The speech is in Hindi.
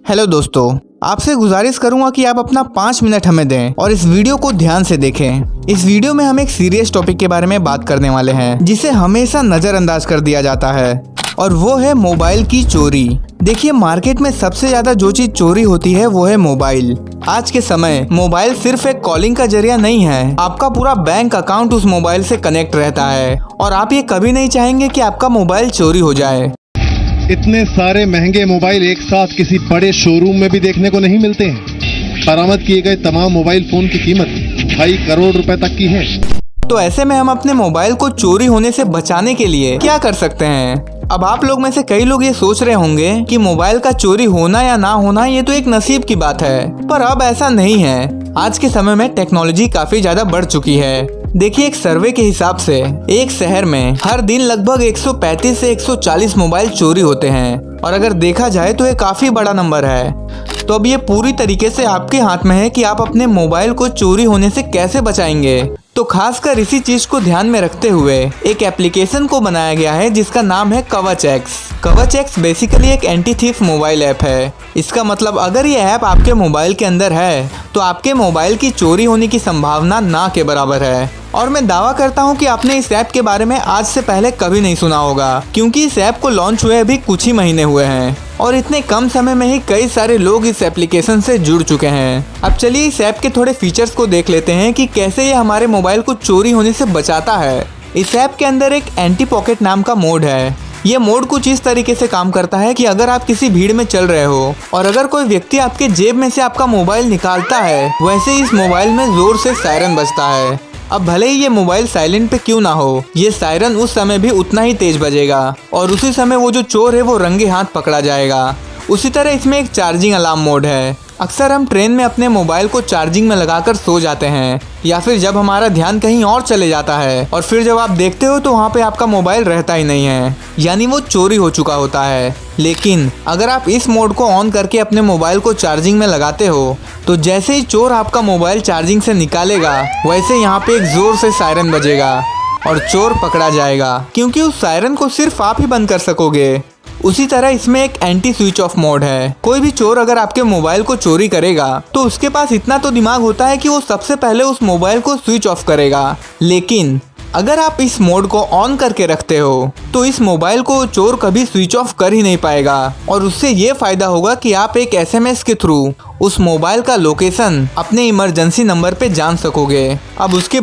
हेलो दोस्तों, आपसे गुजारिश करूंगा कि आप अपना 5 मिनट हमें दें और इस वीडियो को ध्यान से देखें। इस वीडियो में हम एक सीरियस टॉपिक के बारे में बात करने वाले हैं जिसे हमेशा नजरअंदाज कर दिया जाता है, और वो है मोबाइल की चोरी। देखिए, मार्केट में सबसे ज्यादा जो चीज चोरी होती है वो है मोबाइल। आज के समय मोबाइल सिर्फ एक कॉलिंग का जरिया नहीं है, आपका पूरा बैंक अकाउंट उस मोबाइल से कनेक्ट रहता है और आप ये कभी नहीं चाहेंगे कि आपका मोबाइल चोरी हो जाए। इतने सारे महंगे मोबाइल एक साथ किसी बड़े शोरूम में भी देखने को नहीं मिलते हैं। बरामद किए गए तमाम मोबाइल फोन की कीमत 2.5 करोड़ रुपए तक की है। तो ऐसे में हम अपने मोबाइल को चोरी होने से बचाने के लिए क्या कर सकते हैं? अब आप लोग में से कई लोग ये सोच रहे होंगे कि मोबाइल का चोरी होना या ना होना ये तो एक नसीब की बात है, पर अब ऐसा नहीं है। आज के समय में टेक्नोलॉजी काफी ज्यादा बढ़ चुकी है। देखिए, एक सर्वे के हिसाब से एक शहर में हर दिन लगभग 135 से 140 मोबाइल चोरी होते हैं, और अगर देखा जाए तो ये काफी बड़ा नंबर है। तो अब ये पूरी तरीके से आपके हाथ में है कि आप अपने मोबाइल को चोरी होने से कैसे बचाएंगे। तो खासकर इसी चीज को ध्यान में रखते हुए एक एप्लीकेशन को बनाया गया है जिसका नाम है कवच-X। कवच-X बेसिकली एक एंटी थीफ मोबाइल ऐप है। इसका मतलब अगर ये ऐप आपके मोबाइल के अंदर है तो आपके मोबाइल की चोरी होने की संभावना ना के बराबर है। और मैं दावा करता हूँ कि आपने इस ऐप के बारे में आज से पहले कभी नहीं सुना होगा, क्योंकि इस ऐप को लॉन्च हुए अभी कुछ ही महीने हुए हैं और इतने कम समय में ही कई सारे लोग इस एप्लीकेशन से जुड़ चुके हैं। अब चलिए इस ऐप के थोड़े फीचर्स को देख लेते हैं कि कैसे ये हमारे मोबाइल को चोरी होने से बचाता है। इस ऐप के अंदर एक एंटी पॉकेट नाम का मोड है। ये मोड कुछ इस तरीके से काम करता है कि अगर आप किसी भीड़ में चल रहे हो और अगर कोई व्यक्ति आपके जेब में से आपका मोबाइल निकालता है, वैसे ही इस मोबाइल में जोर से सायरन बजता है। अब भले ही ये मोबाइल साइलेंट पे क्यों ना हो, ये सायरन उस समय भी उतना ही तेज बजेगा और उसी समय वो जो चोर है वो रंगे हाथ पकड़ा जाएगा। उसी तरह इसमें एक चार्जिंग अलार्म मोड है। अक्सर हम ट्रेन में अपने मोबाइल को चार्जिंग में लगाकर सो जाते हैं, या फिर जब हमारा ध्यान कहीं और चले जाता है और फिर जब आप देखते हो तो वहाँ पे आपका मोबाइल रहता ही नहीं है, यानी वो चोरी हो चुका होता है। लेकिन अगर आप इस मोड को ऑन करके अपने मोबाइल को चार्जिंग में लगाते हो तो जैसे ही चोर आपका मोबाइल चार्जिंग से निकालेगा, वैसे यहाँ पे एक जोर से सायरन बजेगा और चोर पकड़ा जाएगा, क्योंकि उस सायरन को सिर्फ आप ही बंद कर सकोगे। उसी तरह इसमें एक एंटी स्विच ऑफ मोड है। कोई भी चोर अगर आपके मोबाइल को चोरी करेगा तो उसके पास इतना तो दिमाग होता है कि वो सबसे पहले उस मोबाइल को स्विच ऑफ करेगा। लेकिन अगर आप इस मोड को ऑन करके रखते हो तो इस मोबाइल को चोर कभी स्विच ऑफ कर ही नहीं पाएगा, और उससे ये फायदा होगा कि आप एक SMS के थ्रू उस मोबाइल का लोकेशन अपने इमरजेंसी नंबर पे जान सकोगे। अब उसके